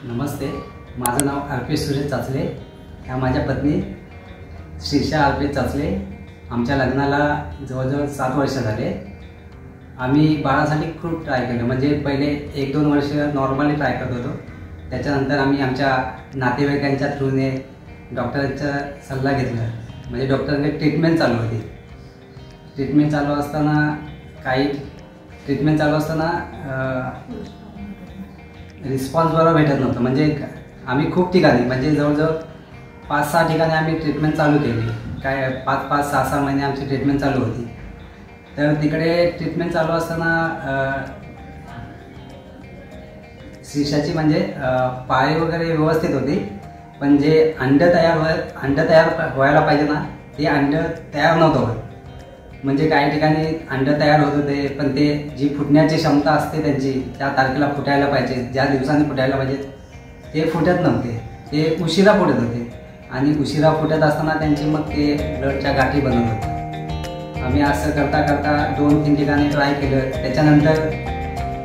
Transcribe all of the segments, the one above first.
नमस्ते, माझं नाव आर.पी. सुरेश चाचले. ह्या माझ्या पत्नी श्रीषा आर.पी. चाचले. आमच्या लग्नाला जवळजवळ 7 वर्ष झाले. आम्ही बाळासाठी खूप ट्राय केलं, म्हणजे पहिले 1-2 वर्ष नॉर्मली ट्राय करत होतो. त्याच्यानंतर आम्ही आमच्या नातेवाईकांच्या थ्रूने डॉक्टरांचा सल्ला घेतला. म्हणजे डॉक्टरांनी ट्रीटमेंट चालू होती. ट्रीटमेंट चालू असताना रिस्पॉन्स बरोबर भेटत नव्हतं. म्हणजे आम्ही खूप ठिकाणी, म्हणजे जवळजवळ 5-6 ठिकाणी आम्ही ट्रीटमेंट चालू केली. काय 5-5, 6-6 महिने आमची ट्रीटमेंट चालू होती. तर तिकडे ट्रीटमेंट चालू असताना श्रीषाची म्हणजे पाळी वगैरे व्यवस्थित होती, पण जे अंड तयार व्हायला पाहिजे ना, ते अंड तयार नव्हतं होत. म्हणजे काही ठिकाणी अंड तयार होत होते, पण ते जी फुटण्याची क्षमता असते त्यांची, त्या तारखेला फुटायला पाहिजे, ज्या दिवसांनी फुटायला पाहिजे, ते फुटत नव्हते. ते उशिरा फुटत होते. आणि उशिरा फुटत असताना त्यांची मग ते ब्लडच्या गाठी बनत होते. आम्ही असं करता करता 2-3 ठिकाणी ट्राय केलं. त्याच्यानंतर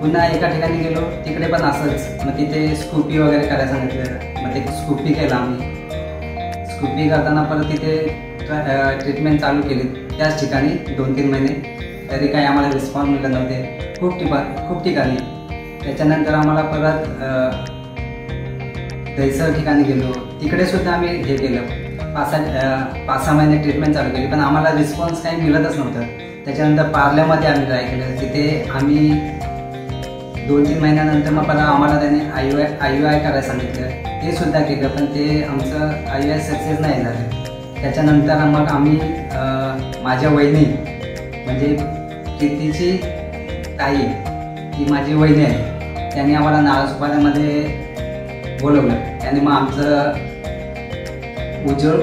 पुन्हा एका ठिकाणी गेलो, तिकडे पण असंच. मग तिथे स्कूपी वगैरे करायला सांगितलं. मग ते स्कूपी केलं आम्ही. स्कूपी करताना परत तिथे ट्रीटमेंट चालू केली त्याच ठिकाणी 2-3 महिने. तरी काही आम्हाला रिस्पॉन्स मिळत नव्हते खूप ठिकाणी. त्याच्यानंतर आम्हाला परत दहिसर ठिकाणी गेलो. तिकडे सुद्धा आम्ही हे केलं. 5-6 महिने ट्रीटमेंट चालू केली, पण आम्हाला रिस्पॉन्स काही मिळतच नव्हतं. त्याच्यानंतर पार्ल्यामध्ये आम्ही ट्राय केलं. तिथे आम्ही 2-3 महिन्यानंतर मग परत आम्हाला त्याने IUI करायला सांगितलं. ते सुद्धा केलं, पण ते आमचं IUI सक्सेस नाही झालं. त्याच्यानंतर मग आम्ही माझ्या वहिनी, म्हणजे प्रीतीची ताई, ती माझी वहिनी आहे, त्यांनी आम्हाला नाळासोपाऱ्यामध्ये बोलवलं. त्यांनी मग आमचं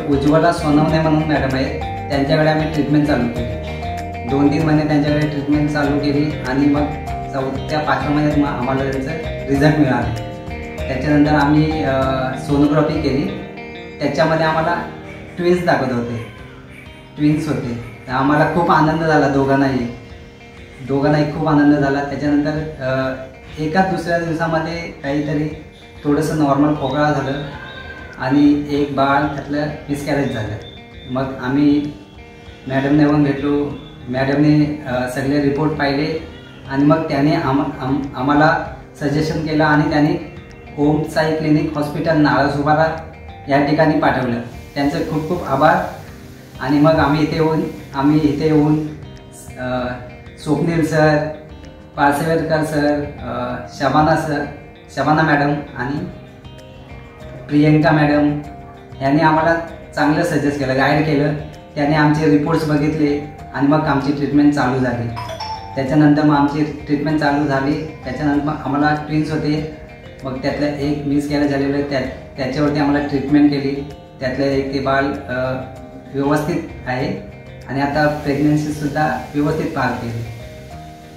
उज्ज्वला सोनवणे म्हणून मॅडम आहे, त्यांच्याकडे आम्ही ट्रीटमेंट चालू केली. 2-3 महिने त्यांच्याकडे ट्रीटमेंट चालू केली. आणि मग 4थ्या-5व्या महिन्यात मग आम्हाला त्यांचं रिझल्ट मिळाले. त्याच्यानंतर आम्ही सोनोग्राफी केली. त्याच्यामध्ये आम्हाला ट्विन्स दाखवत होते. ट्विन्स होते. आम्हाला खूप आनंद झाला. दोघांनाही खूप आनंद झाला. त्याच्यानंतर एकाच दुसऱ्या दिवसामध्ये काहीतरी थोडंसं नॉर्मल खोकळा झालं आणि एक बाळ त्यातलं मिसकॅरेज झालं. मग आम्ही मॅडमने येऊन भेटलो. मॅडमने सगळे रिपोर्ट पाहिले आणि मग त्याने आम्हाला सजेशन केलं आणि त्याने ओम साई क्लिनिक हॉस्पिटल नाळासोपारा या ठिकाणी पाठवलं. त्यांचे खूप खूप आभार. आणि मग आम्ही इथे येऊन Swapnil sir, Parsewarkar sir, Shabana madam आणि प्रियंका मॅडम यांनी आम्हाला चांगलं सजेस्ट केलं, गाईड केलं. त्याने आमचे रिपोर्ट्स बघितले आणि मग आमची ट्रीटमेंट चालू झाली. त्याच्यानंतर मग आमची ट्रीटमेंट चालू झाली. त्याच्यानंतर मग आम्हाला ट्विन्स होते. मग त्यातलं एक मिसकॅरेज झालेलं, त्याच्यावरती आम्हाला ट्रीटमेंट केली. त्यातलं एक ते बाळ व्यवस्थित आहे आणि आता प्रेग्नन्सीसुद्धा व्यवस्थित पार केली.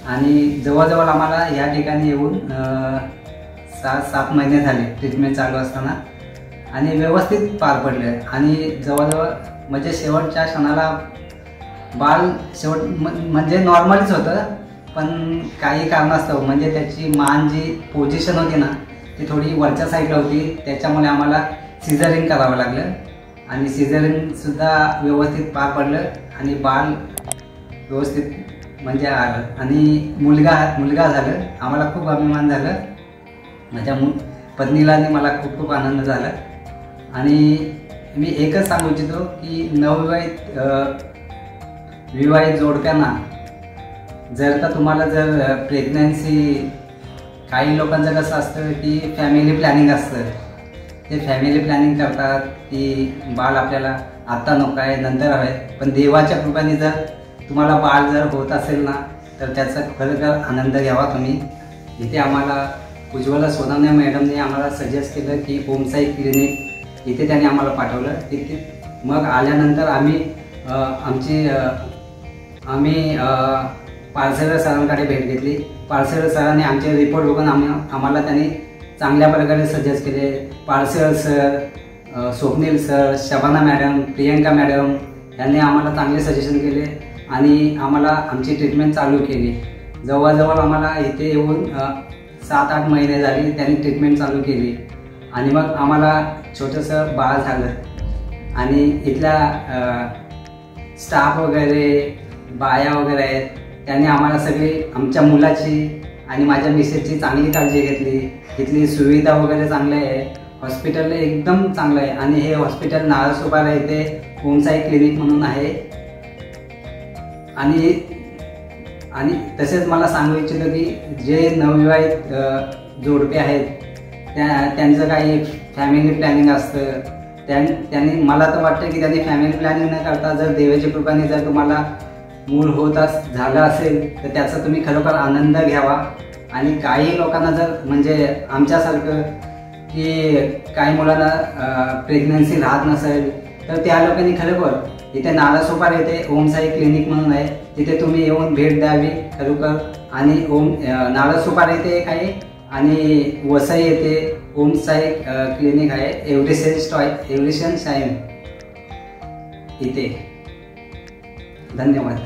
आणि जवळजवळ आम्हाला या ठिकाणी येऊन 6-7 महिने झाले ट्रीटमेंट चालू असताना, आणि व्यवस्थित पार पडले. आणि जवळजवळ म्हणजे शेवटच्या क्षणाला बाळ म्हणजे नॉर्मलीच होतं, पण काही कारणास्तव म्हणजे त्याची मान जी पोझिशन होती ना, ती थोडी वरच्या साईडला होती. त्याच्यामुळे आम्हाला सिझरिंग करावं लागलं. आणि सिझरिंगसुद्धा व्यवस्थित पार पडलं आणि बाळ व्यवस्थित म्हणजे आलं. आणि मुलगा झालं. आम्हाला खूप अभिमान झालं. माझ्या पत्नीला आणि मला खूप खूप आनंद झाला. आणि मी एकच सांगू इच्छितो की विवाहित जोडप्यांना जर का तुम्हाला जर प्रेग्नन्सी, काही लोकांचं कसं असतं की फॅमिली प्लॅनिंग असतं, ते फॅमिली प्लॅनिंग करतात की बाळ आपल्याला आत्ता नको आहे, नंतर हवं आहे. पण देवाच्या कृपेने जर तुम्हाला बाळ जर होत असेल ना, तर त्याचा खरोखर आनंद घ्यावा तुम्ही. इथे आम्हाला उज्ज्वला सोनवणे मॅडमने आम्हाला सजेस्ट केलं की ओम साई क्लिनिक, इथे त्याने आम्हाला पाठवलं. तिथे मग आल्यानंतर आम्ही पारसेकर सरांकडे भेट घेतली. पारसेकर सरांनी आमचे रिपोर्ट बघून आम्हाला त्यांनी चांगल्या प्रकारे सजेस्ट केले. Parsekar sir, Swapnil sir, Shabana madam, Priyanka madam यांनी आम्हाला चांगले सजेशन केले आणि आम्हाला आमची ट्रीटमेंट चालू केली. जवळजवळ आम्हाला इथे येऊन 7-8 महिने झाले त्यांनी ट्रीटमेंट चालू केली आणि मग आम्हाला छोटंसं बाळ झालं आणि इथल्या स्टाफ वगैरे बाया वगैरे आहेत त्यांनी आम्हाला सगळी आमच्या मुलाची आणि माझ्या मिसेसची चांगली काळजी घेतली. इथली सुविधा वगैरे चांगली आहे, हॉस्पिटल एकदम चांगलं आहे आणि हे हॉस्पिटल नालासोपारा येथे ओमसाई क्लिनिक म्हणून आहे. आणि तसेच मला सांगू इच्छितो की जे नवविवाहित जोडपे आहेत त्यांचं काही फॅमिली प्लॅनिंग असतं, त्यांनी मला तर वाटतं की त्यांनी फॅमिली प्लॅनिंग न करता जर देवाच्या कृपेने जर तुम्हाला मूल झालं असेल तर त्याचा तुम्ही खरोखर आनंद घ्यावा. आणि काही लोकांना जर म्हणजे आमच्यासारखं की काही मुलांना प्रेग्नन्सी राहत नसेल तर त्या लोकांनी खरोखर इथे नालासोपारा येथे ओमसाई क्लिनिक म्हणून आहे, तिथे तुम्ही येऊन भेट द्यावी खरोखर. आणि नालासोपारा येथे एक आहे आणि वसई येथे ओमसाई क्लिनिक आहे, एव्हरी सनशाईन इथे. धन्यवाद.